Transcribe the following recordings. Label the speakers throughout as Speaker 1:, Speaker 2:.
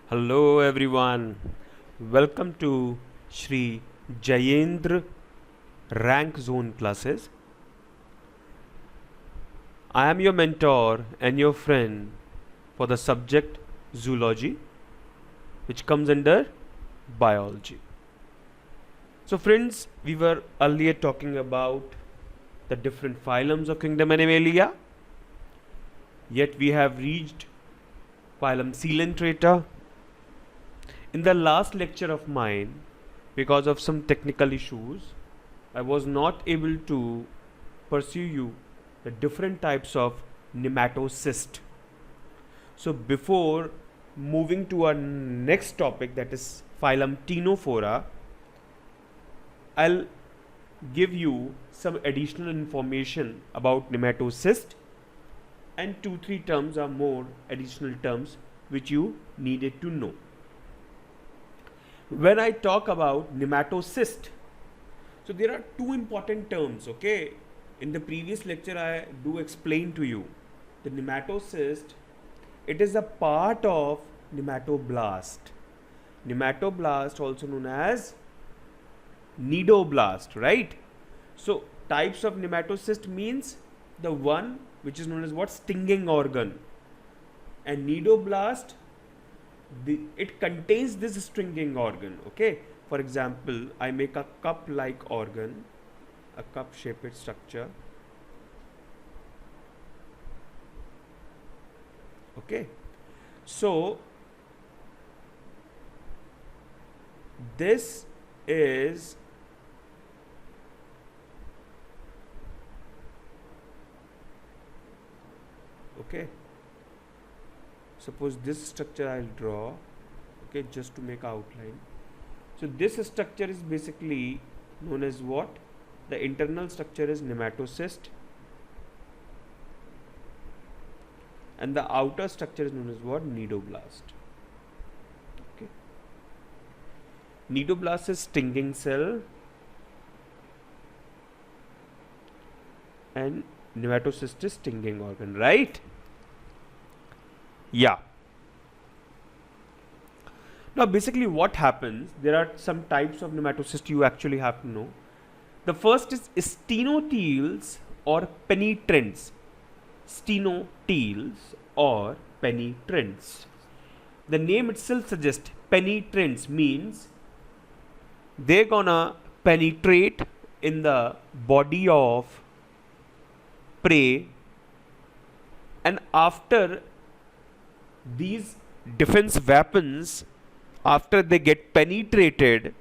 Speaker 1: Hello everyone. Welcome to Shri Jayendra Rank Zone classes. I am your mentor and your friend for the subject zoology, which comes under biology. So friends, we were earlier talking about the different phylums of kingdom Animalia. Yet we have reached phylum Coelenterata. In the last lecture of mine, because of some technical issues, I was not able to pursue you the different types of nematocyst. So before moving to our next topic, that is phylum Ctenophora, I'll give you some additional information about nematocyst, and 2-3 terms are more additional terms which you needed to know. When I talk about nematocyst, so there are two important terms, okay? In the previous lecture, I do explain to you the nematocyst. It is a part of nematoblast. Nematoblast, also known as nidoblast, right? So types of nematocyst means the one which is known as what? Stinging organ. And nidoblast, it contains this stinging organ, okay? For example, I make a cup like organ, a cup shaped structure, okay? So this is okay. Suppose this structure I'll draw, okay, just to make outline. So this structure is basically known as what? The internal structure is nematocyst, and the outer structure is known as what? Nidoblast. Okay. Nidoblast is stinging cell, and nematocyst is stinging organ, right? Yeah. Now basically what happens, there are some types of nematocyst you actually have to know. The first is stenoteles or penetrants. Stenoteles or penetrants. The name itself suggests penetrants means they're gonna penetrate in the body of prey, and after these defense weapons, after they get penetrated,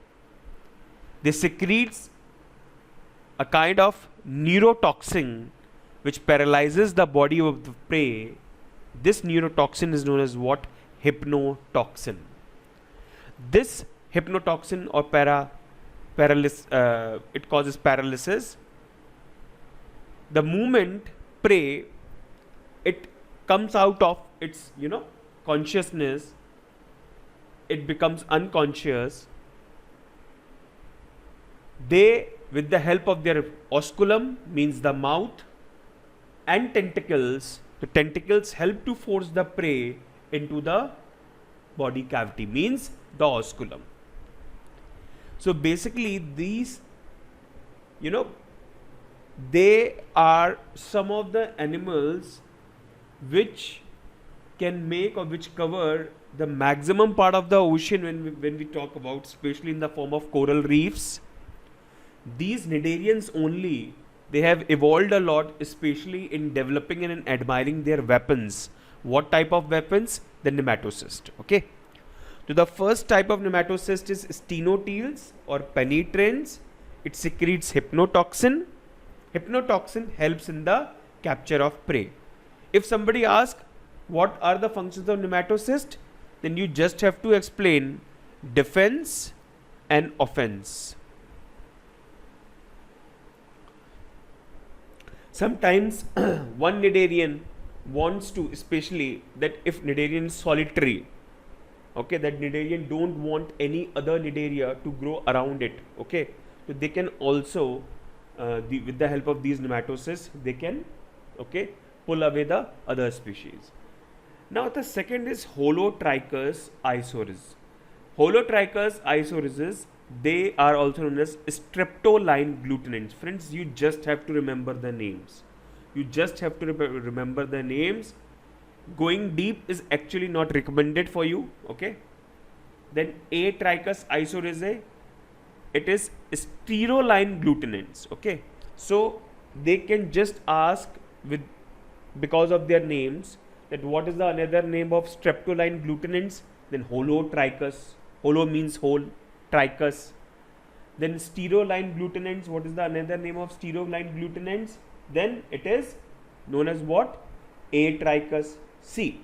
Speaker 1: they secretes a kind of neurotoxin which paralyzes the body of the prey. This neurotoxin is known as what? Hypnotoxin. This hypnotoxin or paralysis, it causes paralysis. The moment prey, it comes out of its consciousness, it becomes unconscious. They, with the help of their osculum, means the mouth, and tentacles, the tentacles help to force the prey into the body cavity, means the osculum. So basically these, they are some of the animals which can make or which cover the maximum part of the ocean when we talk about, especially in the form of coral reefs. These cnidarians only, they have evolved a lot, especially in developing and in admiring their weapons. What type of weapons? The nematocyst, okay? So the first type of nematocyst is stenoteles or penetrants. It secretes hypnotoxin. Hypnotoxin helps in the capture of prey. If somebody asks what are the functions of nematocyst, then you just have to explain defense and offense. Sometimes one cnidarian wants to, especially that if cnidarian is solitary, okay, that cnidarian don't want any other cnidaria to grow around it, okay, so they can also with the help of these nematocysts, they can, okay, pull away the other species. Now the second is Holotrichus isoris. Holotrichus isorises, they are also known as streptoline glutenins. Friends, you just have to remember the names. You just have to remember the names. Going deep is actually not recommended for you. Okay. Then Atrichus isorese, it is steroline glutenins. Okay. So they can just ask with, because of their names, that what is the another name of streptoline glutenins? Then Holotrichus. Holo means whole, trichus. Then steroline glutenins, what is the another name of steroline glutenins? Then it is known as what? Atrichus. See,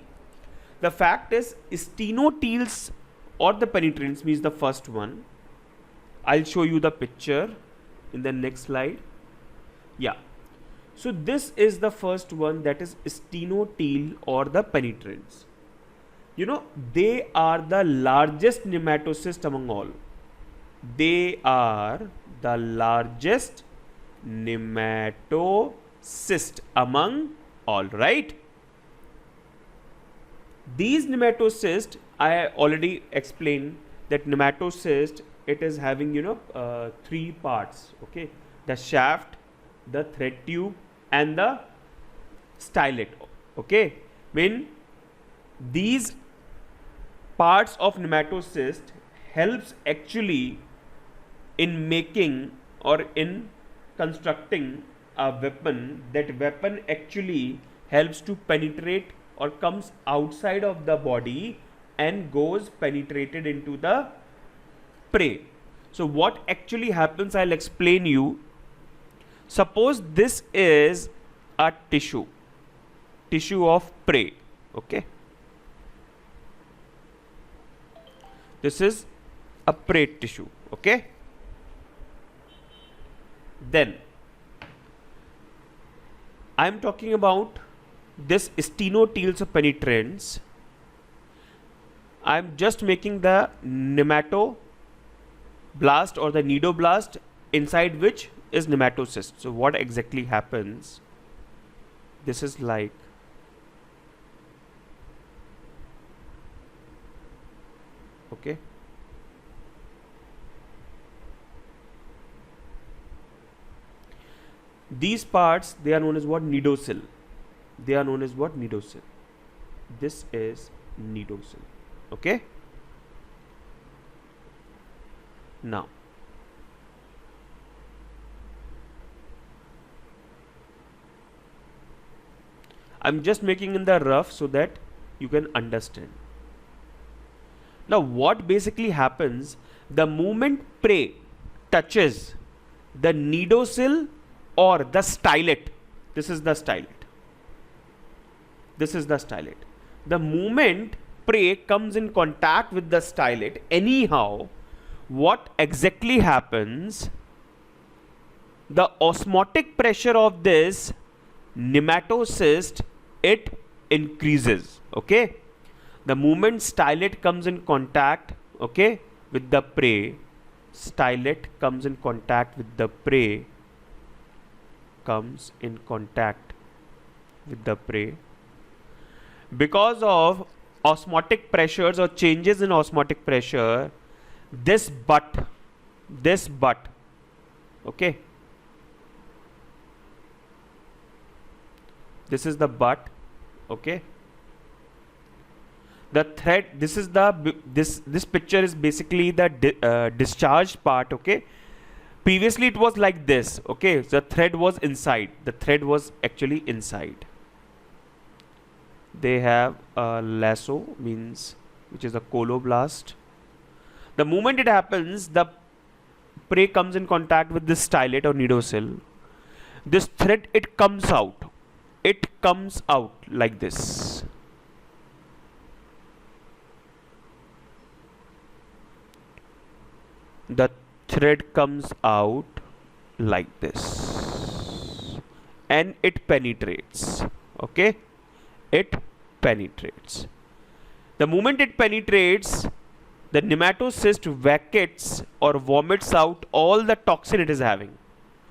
Speaker 1: the fact is stenoteals or the penetrants means the first one. I'll show you the picture in the next slide. Yeah. So this is the first one, that is stenotele or the penetrants. You know, they are the largest nematocyst among all. They are the largest nematocyst among all, right? These nematocysts, I already explained that nematocyst, it is having, you know, three parts. Okay, the shaft, the thread tube, and the stylet. Okay, when these parts of nematocyst helps actually in making or in constructing a weapon, that weapon actually helps to penetrate or comes outside of the body and goes penetrated into the prey. So what actually happens, I'll explain you. Suppose this is a tissue of prey. Okay, this is a prey tissue. Okay, then I am talking about this stenoteles of penetrants. I am just making the nematoblast or the nidoblast, inside which is nematocyst. So what exactly happens? This is like, okay, these parts, they are known as what? Nidocell. They are known as what? Nidocell. This is nidocell. Okay, now I'm just making in the rough so that you can understand. Now what basically happens, the moment prey touches the nidocell or the stylet, this is the stylet, this is the stylet. The moment prey comes in contact with the stylet, anyhow, what exactly happens, the osmotic pressure of this nematocyst, it increases. Okay, the moment stylet comes in contact, okay, with the prey, stylet comes in contact with the prey, comes in contact with the prey, because of osmotic pressures or changes in osmotic pressure, this butt, okay, this is the butt. Okay, the thread, this is the this picture is basically the discharged part. Okay, previously it was like this. Okay, the thread was inside, the thread was actually inside. They have a lasso, means, which is a coloblast. The moment it happens, the prey comes in contact with this stylet or nidocell, this thread, it comes out like this. The thread comes out like this and it penetrates. Okay, it penetrates. The moment it penetrates, the nematocyst vacates or vomits out all the toxin it is having.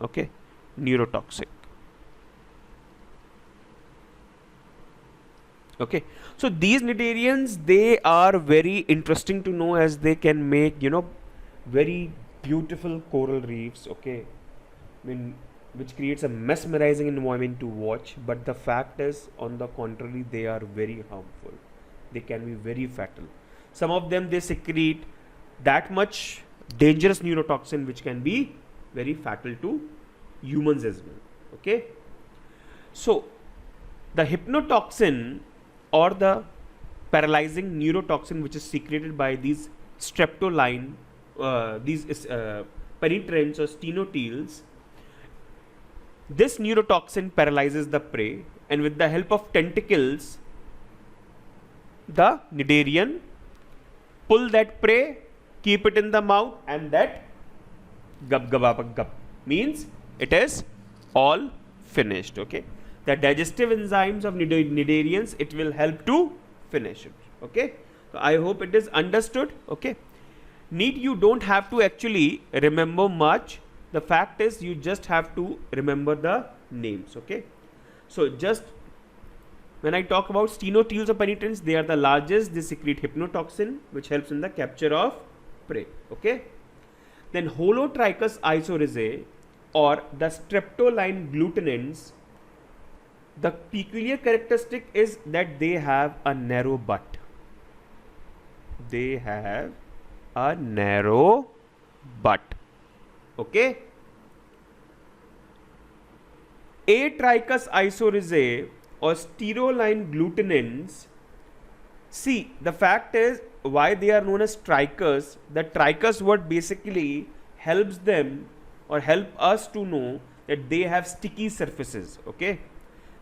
Speaker 1: Okay, neurotoxic. Okay, so these cnidarians, they are very interesting to know, as they can make, you know, very beautiful coral reefs. Okay, I mean, which creates a mesmerizing environment to watch. But the fact is, on the contrary, they are very harmful. They can be very fatal. Some of them, they secrete that much dangerous neurotoxin which can be very fatal to humans as well. Okay, so the hypnotoxin, or the paralyzing neurotoxin which is secreted by these streptoline, these penetrants or stenoteals, this neurotoxin paralyzes the prey, and with the help of tentacles, the cnidarian pull that prey, keep it in the mouth, and that gub gab gub means it is all finished. Okay, the digestive enzymes of cnidarians, it will help to finish it. Okay, so I hope it is understood. Okay, you don't have to actually remember much. The fact is, you just have to remember the names. Okay, so just when I talk about stenoteals or penetrants, they are the largest. They secrete hypnotoxin, which helps in the capture of prey. Okay, then Holotrichus isorizae, or the streptoline glutenins, the peculiar characteristic is that they have a narrow butt. They have a narrow butt. Okay, Atrichus isorizae, or steroline glutenins, see, the fact is, why they are known as trichus, the trichus word basically helps them, or help us to know that they have sticky surfaces. Okay,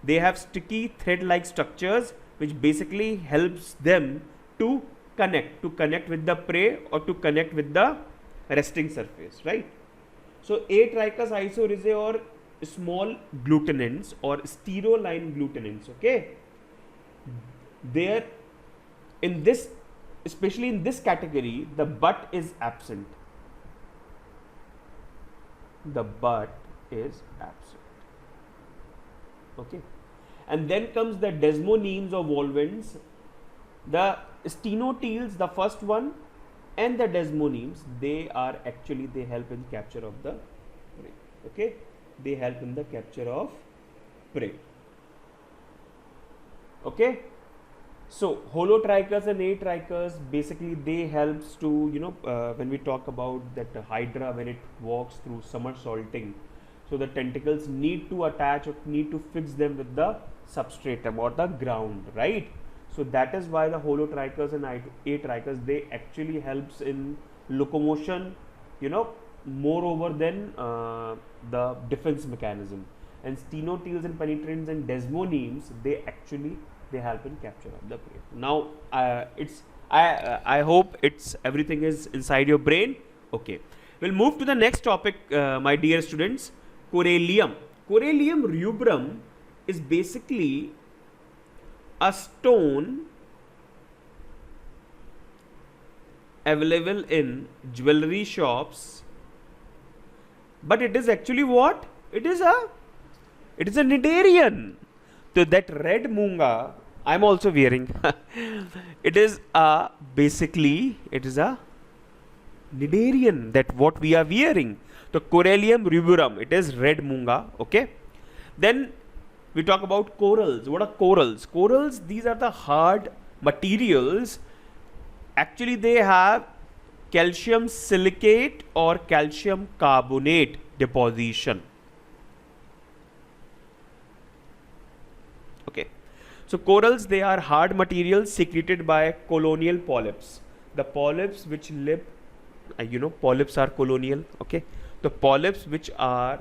Speaker 1: they have sticky thread-like structures which basically helps them to connect with the prey, or to connect with the resting surface, right? So Atrichus isorizae, or small glutenins, or steroline glutenins, okay, there in this, especially in this category, the butt is absent. The butt is absent. Okay, and then comes the desmonemes or volvins. The stenoteals, the first one, and the desmonemes, they are actually, they help in capture of the prey. Okay, they help in the capture of prey. Okay, so Holotrichus and Atrichus, basically they helps to, you know, when we talk about that hydra, when it walks through somersaulting, so the tentacles need to attach, or need to fix them with the substratum or the ground, right? So that is why the Holotrichus and Atrichus, they actually helps in locomotion, you know, moreover than the defense mechanism. And stenoteals and penetrants and desmonemes, they actually, they help in capture of the prey. Now I hope it's everything is inside your brain. Okay, we'll move to the next topic, my dear students. Corallium. Corallium rubrum is basically a stone available in jewelry shops, but it is actually what? It is a cnidarian. So that red munga I'm also wearing, it is basically, it is a cnidarian, that what we are wearing. So Corallium rubrum, it is red munga. Okay, then we talk about corals. What are corals? Corals, these are the hard materials. Actually, they have calcium silicate or calcium carbonate deposition. Okay, so corals, they are hard materials secreted by colonial polyps. The polyps which live, you know, polyps are colonial. Okay, the polyps which are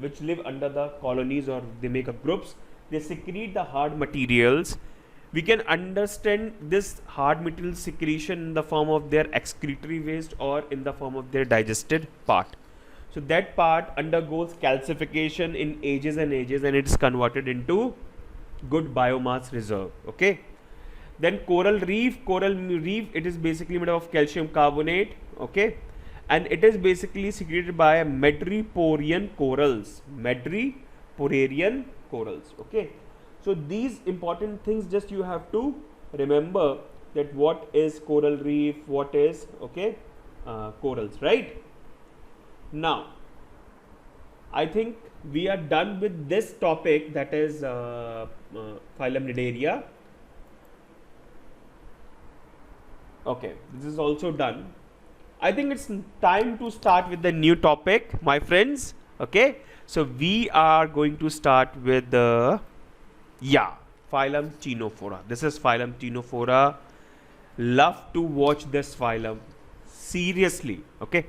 Speaker 1: which live under the colonies, or they make up groups, they secrete the hard materials. We can understand this hard material secretion in the form of their excretory waste, or in the form of their digested part. So that part undergoes calcification in ages and ages, and it is converted into good biomass reserve. Okay, then coral reef, it is basically made of calcium carbonate. Okay, and it is basically secreted by madreporian corals. Okay, So these important things just you have to remember, that what is coral reef, what is corals, right? Now I think we are done with this topic, that is phylum Cnidaria. Okay, this is also done. I think it's time to start with the new topic, my friends. Okay, so we are going to start with the phylum Ctenophora. This is phylum Ctenophora. Love to watch this phylum, seriously. Okay,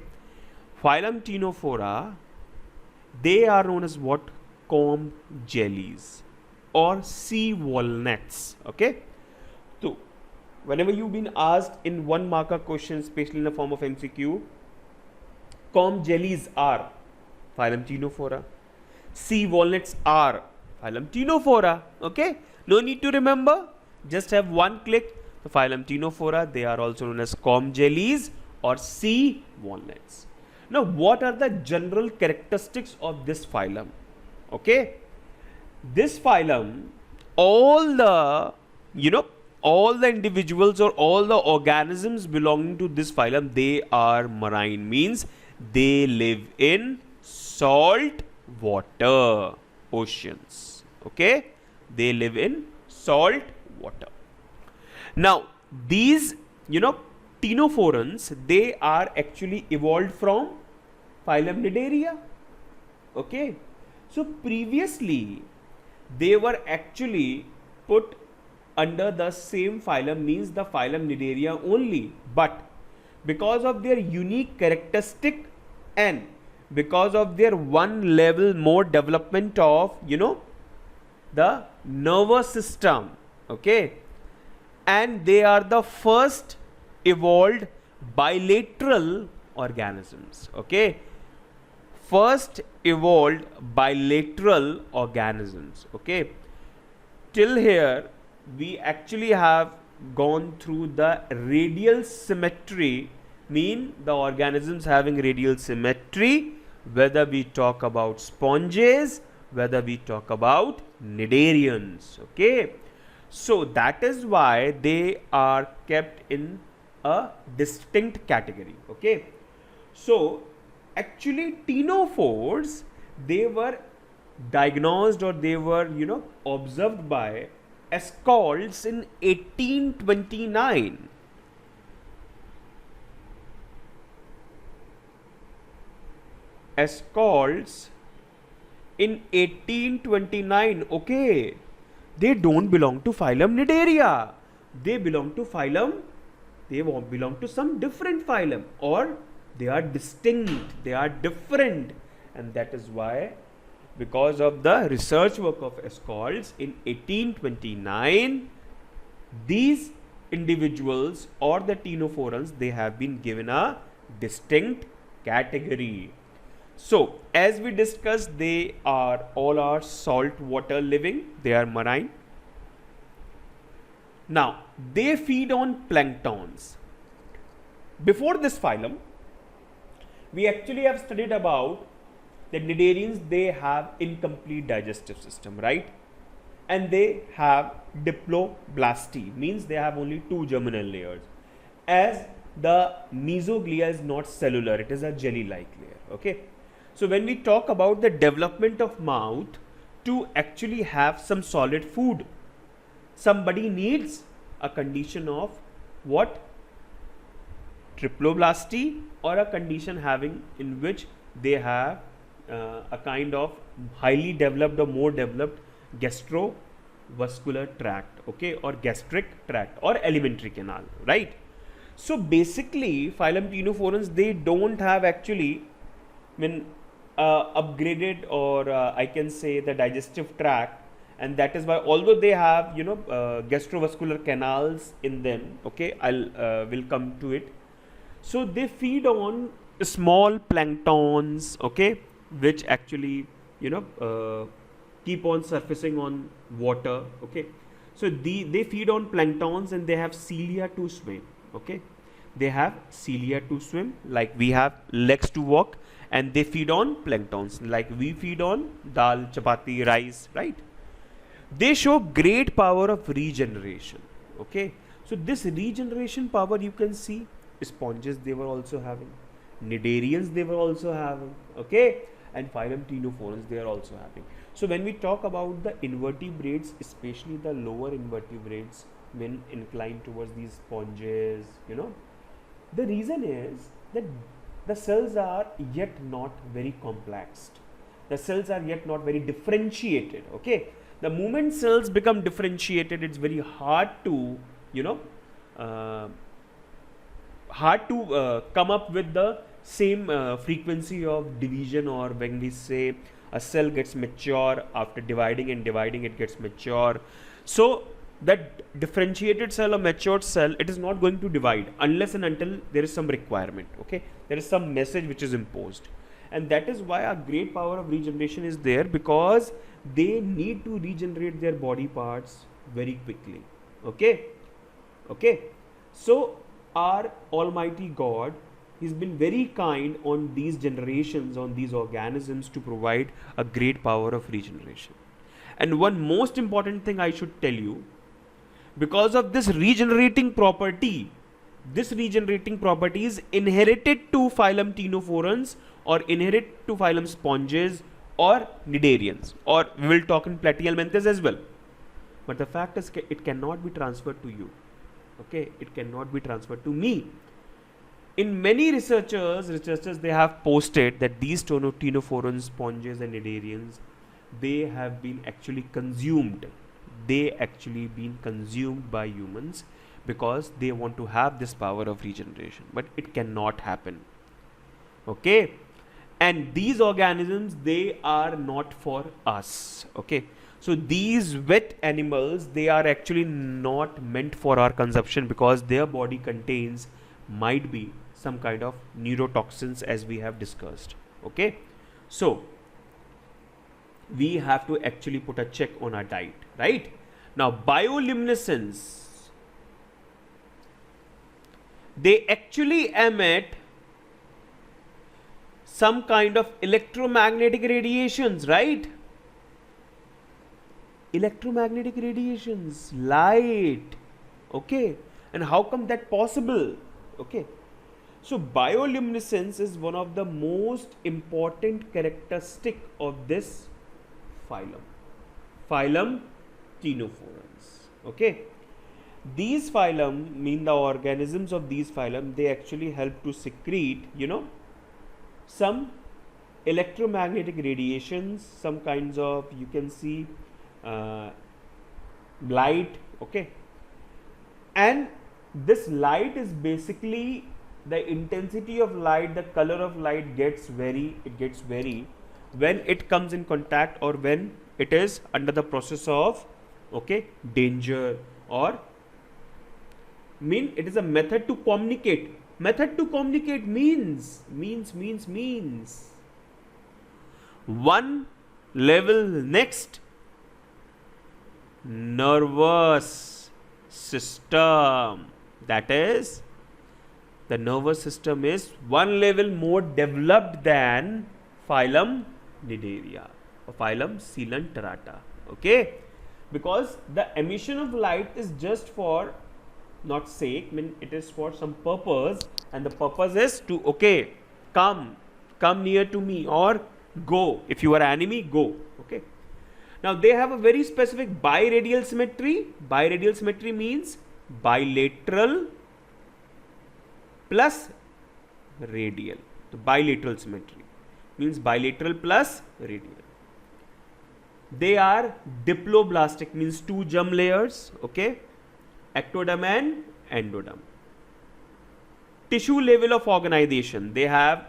Speaker 1: phylum Ctenophora, they are known as what? Comb jellies or sea walnuts. Okay, so whenever you've been asked in 1 marker question, especially in the form of MCQ, comb jellies are phylum Ctenophora, sea walnuts are phylum Ctenophora. Okay, no need to remember, just have one click. The phylum Ctenophora, they are also known as comb jellies or sea walnuts. Now, what are the general characteristics of this phylum? Okay, this phylum, all the individuals or all the organisms belonging to this phylum, they are marine, means they live in salt water, oceans. Okay, they live in salt water. Now these ctenophorans, they are actually evolved from phylum Cnidaria. Okay, so previously they were actually put under the same phylum, means the phylum Cnidaria only, but because of their unique characteristic and because of their one level more development of the nervous system, okay, and they are the first evolved bilateral organisms. Okay, first evolved bilateral organisms. Okay, till here we actually have gone through the radial symmetry, mean the organisms having radial symmetry, whether we talk about sponges, whether we talk about cnidarians. Okay, so that is why they are kept in a distinct category. Okay, so actually ctenophores, they were diagnosed or they were observed by Escholz in 1829. Escholz in 1829. Okay, they don't belong to phylum Cnidaria. They belong to phylum, they belong to some different phylum, or they are distinct, they are different, and that is why, because of the research work of Escholz in 1829, these individuals or the ctenophorans, they have been given a distinct category. So as we discussed, they are all are salt water living, they are marine. Now they feed on planktons. Before this phylum, we actually have studied about the cnidarians. They have incomplete digestive system, right? And they have diploblasty, means they have only 2 germinal layers, as the mesoglia is not cellular, it is a jelly like layer. Okay, so when we talk about the development of mouth to actually have some solid food, somebody needs a condition of what? Triploblasty, or a condition having in which they have a kind of highly developed or more developed gastrovascular tract, okay, or gastric tract or alimentary canal, right? So basically phylum ctenophorans, they don't have actually upgraded, or I can say the digestive tract, and that is why, although they have gastrovascular canals in them, okay, will come to it. So they feed on small planktons, okay, which actually keep on surfacing on water. Okay, so they feed on planktons and they have cilia to swim. Okay, they have cilia to swim, like we have legs to walk, and they feed on planktons like we feed on dal, chapati, rice, right? they show great power of regeneration. Okay, so this regeneration power, you can see sponges they were also having, cnidarians they were also having, okay, and phylum Ctenophorans they are also having. So when we talk about the invertebrates, especially the lower invertebrates, when inclined towards these sponges, you know, the reason is that the cells are yet not very complex. The cells are yet not very differentiated. Okay, the moment cells become differentiated, it's very hard to, you know, come up with the same frequency of division, or when we say a cell gets mature after dividing and dividing, it gets mature. So that differentiated cell or matured cell, it is not going to divide unless and until there is some requirement. Okay, there is some message which is imposed, and that is why a great power of regeneration is there, because they need to regenerate their body parts very quickly. Okay, so our Almighty God, He's been very kind on these generations, on these organisms, to provide a great power of regeneration. And one most important thing I should tell you, because of this regenerating property is inherited to phylum Ctenophorans, or inherit to phylum Sponges or cnidarians, or we will talk in Platyhelminthes as well. But the fact is, it cannot be transferred to you. Okay, it cannot be transferred to me. In many researchers they have posted that these Ctenophorans, Sponges and cnidarians, they have been actually consumed. They actually been consumed by humans because they want to have this power of regeneration, but it cannot happen. Okay, and these organisms, they are not for us. Okay, so these wet animals, they are actually not meant for our consumption, because their body contains, might be, some kind of neurotoxins, as we have discussed. Okay, so we have to actually put a check on our diet, right? Now, bioluminescence, they actually emit some kind of electromagnetic radiations, right? Electromagnetic radiations, light. Okay, and how come that possible? Okay, so bioluminescence is one of the most important characteristic of this phylum Ctenophorans. Okay, these phylum, mean the organisms of these phylum, they actually help to secrete, you know, some electromagnetic radiations, some kinds of, you can see, light. Okay, and this light is basically the intensity of light, the color of light gets vary when it comes in contact, or when it is under the process of, okay, danger, or it is a method to communicate. Method to communicate means one level next, nervous system. That is, the nervous system is one level more developed than phylum Cnidaria or phylum Coelenterata. Okay, because the emission of light is just for not sake, it is for some purpose, and the purpose is to, okay, come near to me, or go. If you are enemy, go. Okay, now they have a very specific biradial symmetry. Biradial symmetry means bilateral plus radial. So bilateral symmetry means bilateral plus radial. They are diploblastic, means two germ layers. Okay, ectoderm and endoderm. Tissue level of organization, they have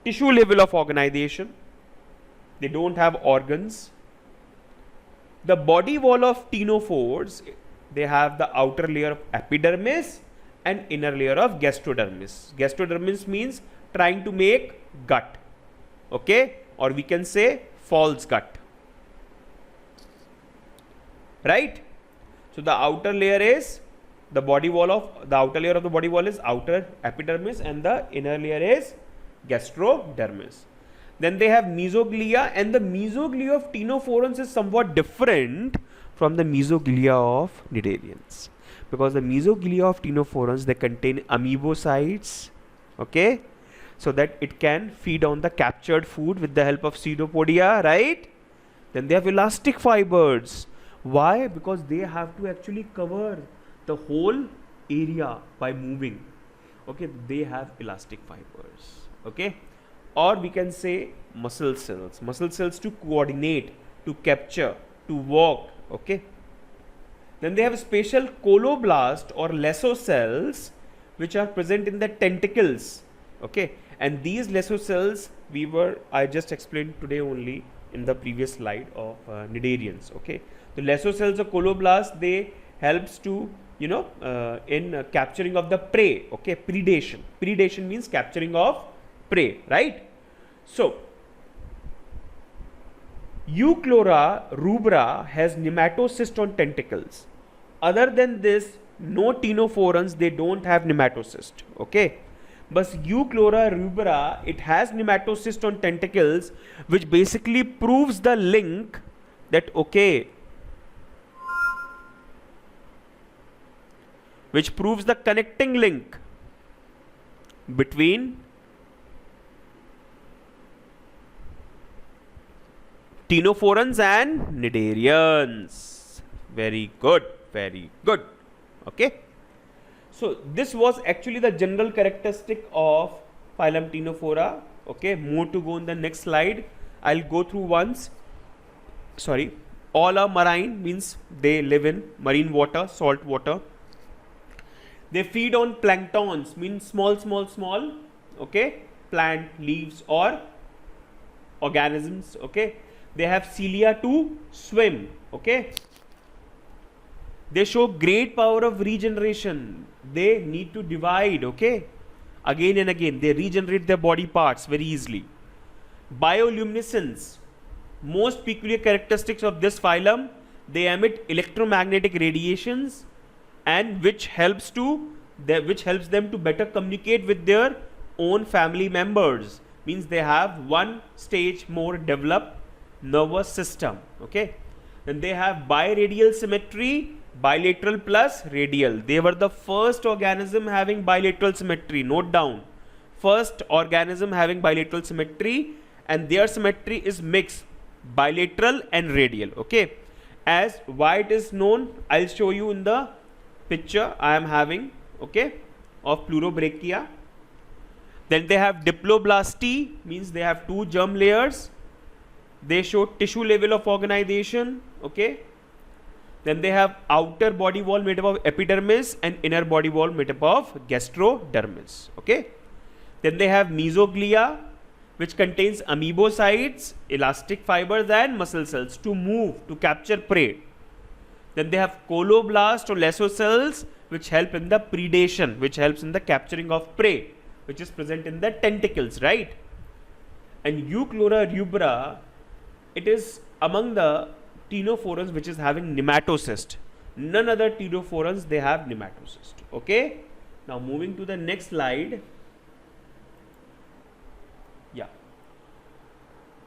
Speaker 1: tissue level of organization. They don't have organs. The body wall of ctenophores, they have the outer layer of epidermis and inner layer of gastrodermis. Gastrodermis means trying to make gut. Okay, or we can say false gut. Right? So the outer layer is the body wall of the outer layer of the body wall is outer epidermis, and the inner layer is gastrodermis. Then they have mesoglia, and the mesoglia of ctenophorans is somewhat different from the mesoglia of cnidarians, because the mesoglia of ctenophorans, they contain amoebocytes, okay, so that it can feed on the captured food with the help of pseudopodia, right? Then they have elastic fibers. Why? Because they have to actually cover the whole area by moving. Okay, they have elastic fibers. Okay, or we can say muscle cells. Muscle cells to coordinate, to capture, to walk. Okay. Then they have special coloblast or lasso cells which are present in the tentacles. Okay, and these lasso cells I just explained today only in the previous slide of cnidarians. Okay, the lasso cells or coloblast, they helps to in capturing of the prey. Okay, predation means capturing of prey, right? So Euchlora rubra has nematocyst on tentacles. Other than this, no ctenophorans, they don't have nematocyst. Okay, but Euchlora rubra, it has nematocyst on tentacles, which basically proves the link that which proves the connecting link between ctenophorans and cnidarians. Very good, very good. Okay, so this was actually the general characteristic of phylum Ctenophora. Okay, more to go in the next slide. I'll go through once. Sorry, all are marine, means they live in marine water, salt water. They feed on planktons, means small, okay, plant, leaves or organisms. Okay, they have cilia to swim. Okay, they show great power of regeneration. They need to divide, okay, again and again. They regenerate their body parts very easily. Bioluminescence, most peculiar characteristics of this phylum, they emit electromagnetic radiations, and which helps them to better communicate with their own family members. Means they have one stage more developed nervous system. Okay, then they have biradial symmetry, bilateral plus radial. They were the first organism having bilateral symmetry. Note down, first organism having bilateral symmetry, and their symmetry is mixed bilateral and radial. Okay, as why it is known, I'll show you in the picture I am having, okay, of pleurobrachia. Then they have diploblasty, means they have two germ layers. They show tissue level of organization. Okay, then they have outer body wall made up of epidermis and inner body wall made up of gastrodermis. Okay, then they have mesoglia, which contains amoebocytes, elastic fibers and muscle cells to move, to capture prey. Then they have coloblast or lasso cells, which help in the predation, which helps in the capturing of prey, which is present in the tentacles, right? And Euchlora rubra, it is among the ctenophorans which is having nematocyst. None other ctenophorans, they have nematocyst. Okay, now moving to the next slide. Yeah,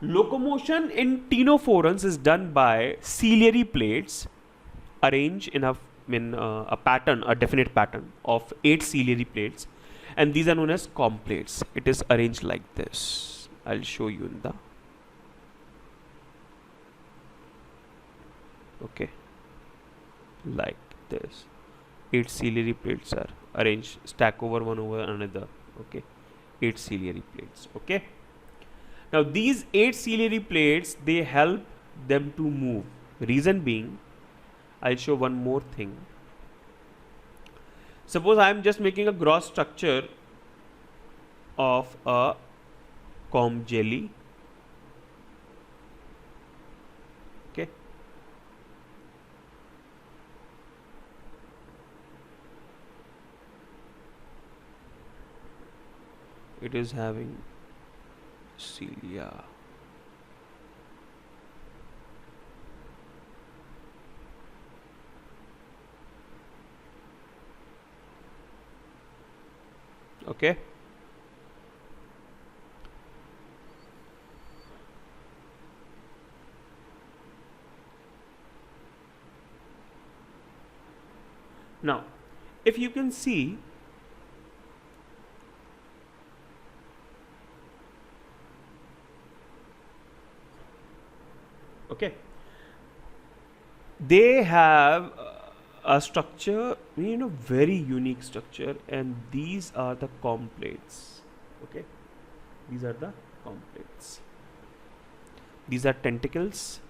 Speaker 1: locomotion in ctenophorans is done by ciliary plates arranged in a pattern, a definite pattern of 8 ciliary plates, and these are known as complates. It is arranged like this. I'll show you in the okay, like this. 8 ciliary plates are arranged, stack over one over another. Okay, 8 ciliary plates. Okay, now these 8 ciliary plates, they help them to move. Reason being, I'll show one more thing. Suppose I am just making a gross structure of a comb jelly. Okay, it is having cilia. Okay, Now, if you can see, okay, they have a structure, very unique structure, and these are the complates. Okay, these are the complates. These are tentacles,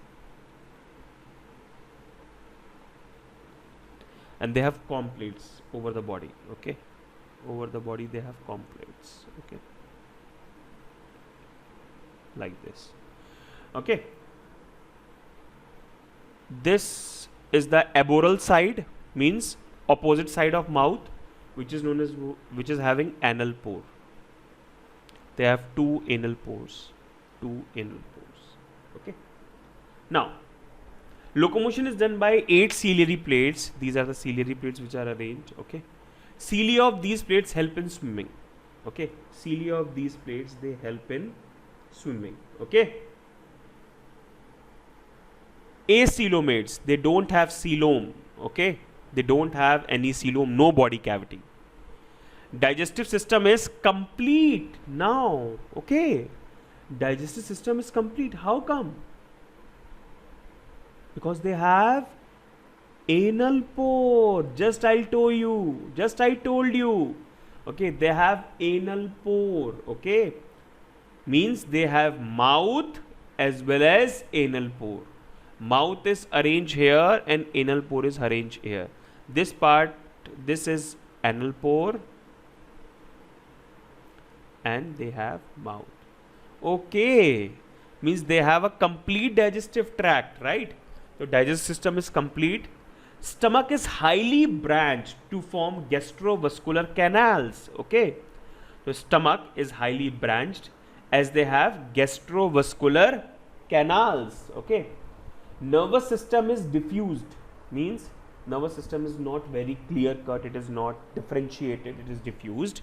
Speaker 1: and they have complates over the body. Okay, over the body they have complates. Okay, like this. Okay, this is the aboral side, means opposite side of mouth, which is known as which is having anal pore. They have two anal pores. Okay. Now, locomotion is done by 8 ciliary plates. These are the ciliary plates which are arranged. Okay. Cilia of these plates help in swimming. Okay. Cilia of these plates, they help in swimming. Okay. Acoelomates, they don't have coelom. Okay. They don't have any coelom, no body cavity. Digestive system is complete now. Okay. Digestive system is complete. How come? Because they have anal pore. Just I told you. Okay, they have anal pore. Okay, means they have mouth as well as anal pore. Mouth is arranged here and anal pore is arranged here. This part, this is anal pore, and they have mouth. Okay, means they have a complete digestive tract, right? So digestive system is complete. Stomach is highly branched to form gastrovascular canals. Okay, so stomach is highly branched as they have gastrovascular canals. Okay, nervous system is diffused, means nervous system is not very clear cut, it is not differentiated, it is diffused.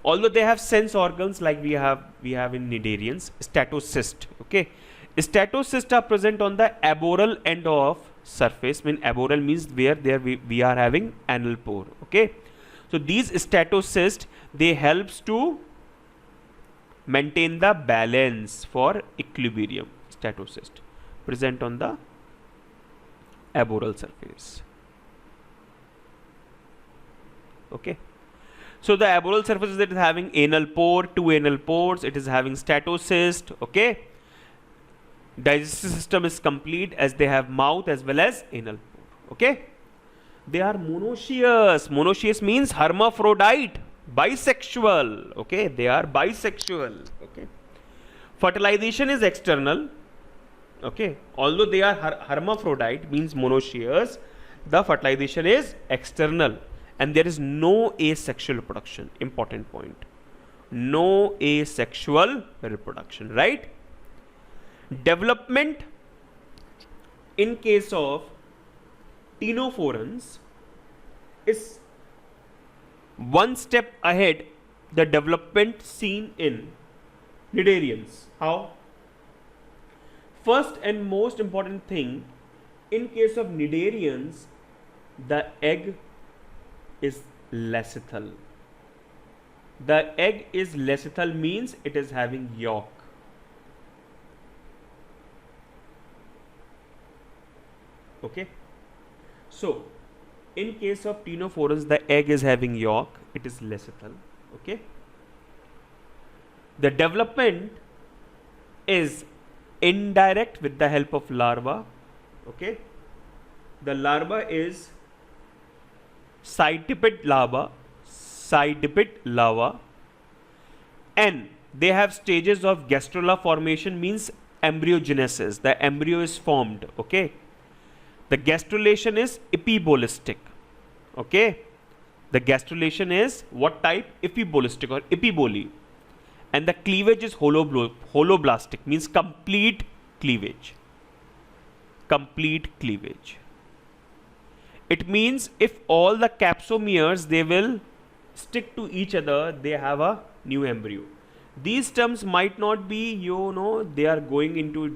Speaker 1: Although they have sense organs like we have in cnidarians. Statocyst. Okay, statocysts are present on the aboral end of surface. Aboral means where there we are having anal pore. Okay, so these statocysts, they helps to maintain the balance for equilibrium. Statocyst present on the aboral surface. Okay, so the aboral surface is having anal pore, 2 anal pores, it is having statocyst. Okay, digestive system is complete as they have mouth as well as anal pore. Okay, they are monoecious. Monoecious means hermaphrodite, bisexual. Okay, they are bisexual. Okay, fertilization is external. Okay, although they are hermaphrodite, means monoecious, the fertilization is external. And there is no asexual reproduction. Important point. No asexual reproduction, right? Development in case of ctenophorans is one step ahead the development seen in cnidarians. How? First and most important thing, in case of cnidarians, the egg is lecithal. The egg is lecithal means it is having yolk. Okay, so in case of ctenophorans, the egg is having yolk, it is lecithal. Okay, the development is indirect with the help of larva. Okay, the larva is sidepiped larva, and they have stages of gastrula formation, means embryogenesis. The embryo is formed. Okay, the gastrulation is epibolistic. Okay, the gastrulation is what type? Epibolistic or epiboly, and the cleavage is holoblastic, means complete cleavage. It means if all the capsomeres they will stick to each other, they have a new embryo. These terms might not be, they are going into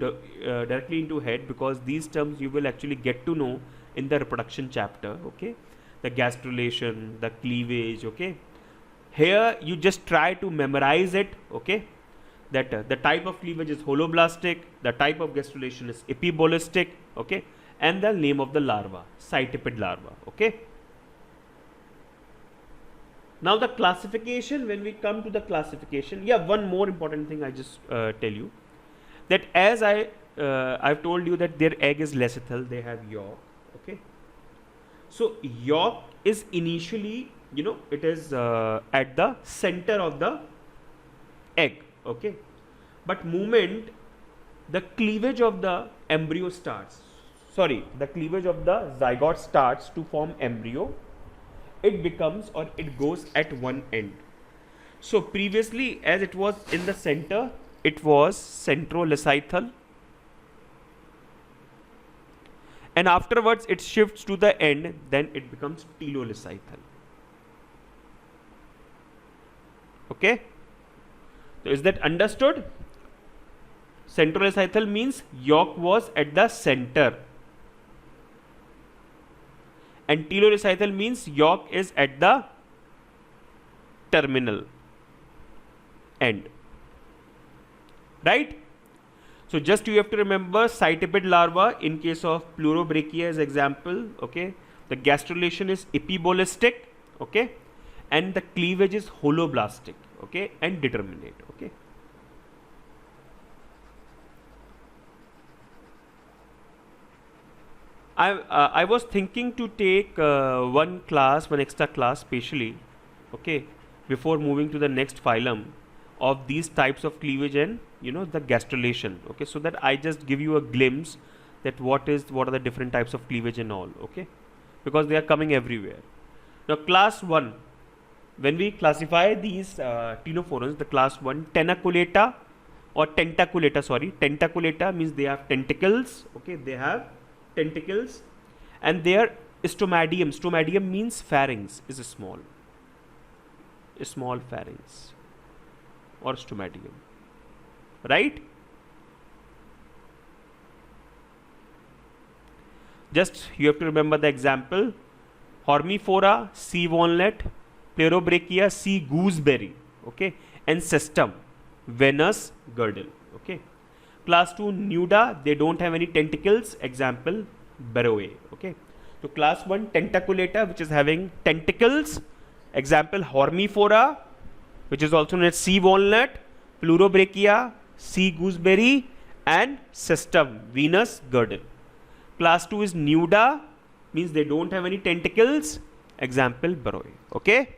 Speaker 1: directly into head, because these terms you will actually get to know in the reproduction chapter. Okay, the gastrulation, the cleavage. Okay, here you just try to memorize it. Okay, that the type of cleavage is holoblastic, the type of gastrulation is epibolistic. Okay, and the name of the larva, cytiped larva. Okay. Now the classification, when we come to the classification, yeah, one more important thing I just tell you, that as I've told you that their egg is lacethal, they have yolk. Okay, so yolk is initially, it is at the center of the egg. Okay, but moment the cleavage of the embryo starts, the cleavage of the zygote starts to form embryo, it becomes, or it goes at one end. So previously, as it was in the center, it was centrolacithal, and afterwards it shifts to the end, then it becomes telolacithal. Okay, so is that understood? Centrolacithal means yolk was at the center, and telolacithal means yolk is at the terminal end, right? So just you have to remember cytiped larva in case of Pleurobrachia as example. Okay, the gastrulation is epibolistic. Okay, and the cleavage is holoblastic. Okay, and determinate. Okay. I was thinking to take one extra class specially, okay, before moving to the next phylum of these types of cleavage and the gastrulation. Okay, so that I just give you a glimpse that what are the different types of cleavage and all. Okay, because they are coming everywhere. Now class 1, when we classify these ctenophorans, the class 1 tenaculata or tentaculata, tentaculata means they have tentacles. Okay, they have tentacles, and their stomatium means pharynx is a small pharynx or stomatium, right? Just you have to remember the example: Hormifora, sea walnut; Pleurobrachia, sea gooseberry. Okay, and cestum, venous girdle. Okay. Class 2 nuda, they don't have any tentacles, example Beroe. Okay, so class 1 tentaculata, which is having tentacles, example Hormifora, which is also known as sea walnut; Pleurobrachia, sea gooseberry; and cestum, venous girdle. Class 2 is nuda, means they don't have any tentacles, example Beroe. Okay,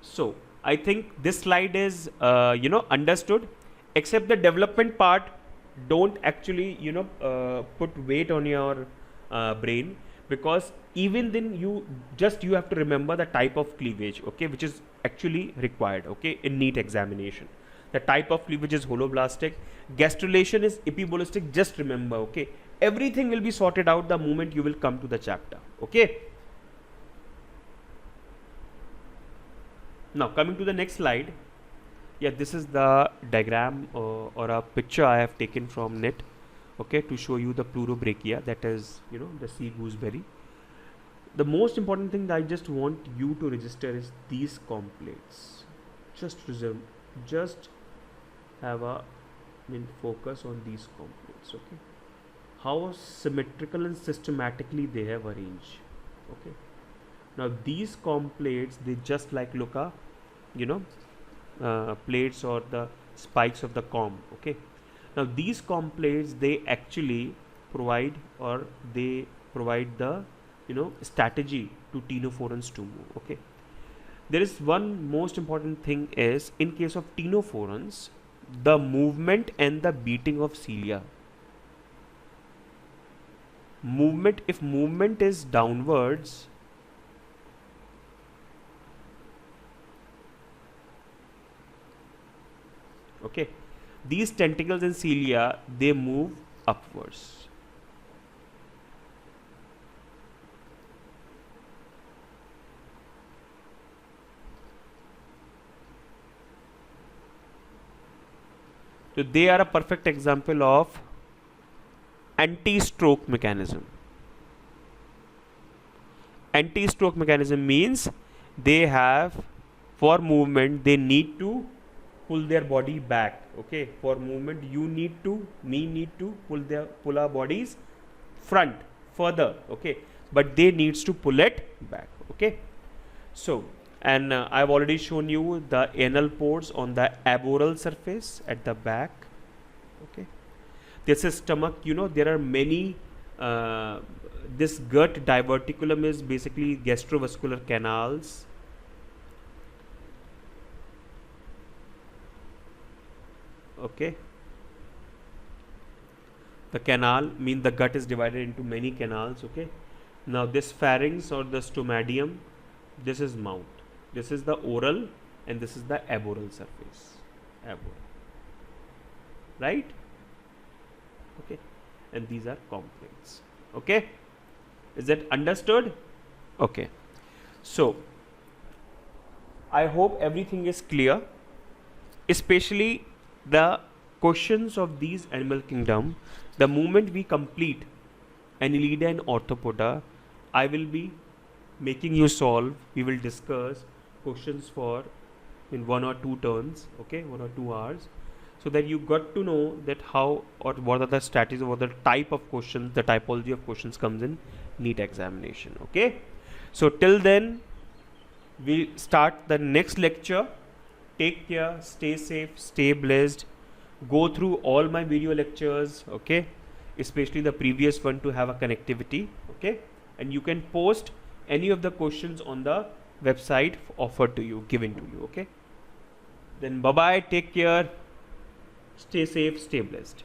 Speaker 1: so I think this slide is understood. Except the development part, don't actually put weight on your brain, because even then you have to remember the type of cleavage, okay, which is actually required, okay, in NEET examination. The type of cleavage is holoblastic, gastrulation is epibolistic. Just remember, okay, everything will be sorted out the moment you will come to the chapter. Okay, now coming to the next slide. Yeah, this is the diagram or a picture I have taken from net, okay, to show you the Pleurobrachia, that is the sea gooseberry. The most important thing that I just want you to register is these complates. Just have a focus on these complates. Okay, how symmetrical and systematically they have arranged. Okay, now these complates, they just like look a plates or the spikes of the comb. Okay, now these complates, they actually provide the strategy to ctenophorans to move. Okay, there is one most important thing is, in case of ctenophorans, the movement and the beating of cilia. If movement is downwards, okay, these tentacles and cilia, they move upwards. So they are a perfect example of anti-stroke mechanism. anti-stroke mechanism means they have, for movement, they need to pull their body back. Okay, for movement, we need to pull our bodies front further. Okay, but they needs to pull it back. Okay, so and I've already shown you the anal pores on the aboral surface at the back. Okay, this is stomach. You know, there are many. This gut diverticulum is basically gastrovascular canals. Okay, the canal means the gut is divided into many canals. Okay, now this pharynx or the stomatium, this is mouth, this is the oral, and this is the aboral surface, aboral, right? Okay, and these are complex. Okay, is that understood? Okay, so I hope everything is clear, especially the questions of these animal kingdom. The moment we complete Annelida and Orthopoda, I will be making you solve. We will discuss questions for in 1 or 2 turns, okay, 1 or 2 hours, so that you got to know that how or what are the strategies, what the type of questions, the typology of questions comes in NEET examination. Okay, so till then we start the next lecture. Take care, stay safe, stay blessed. Go through all my video lectures, okay, especially the previous one to have a connectivity. Okay, and you can post any of the questions on the website offered to you, given to you. Okay, then bye bye, take care, stay safe, stay blessed.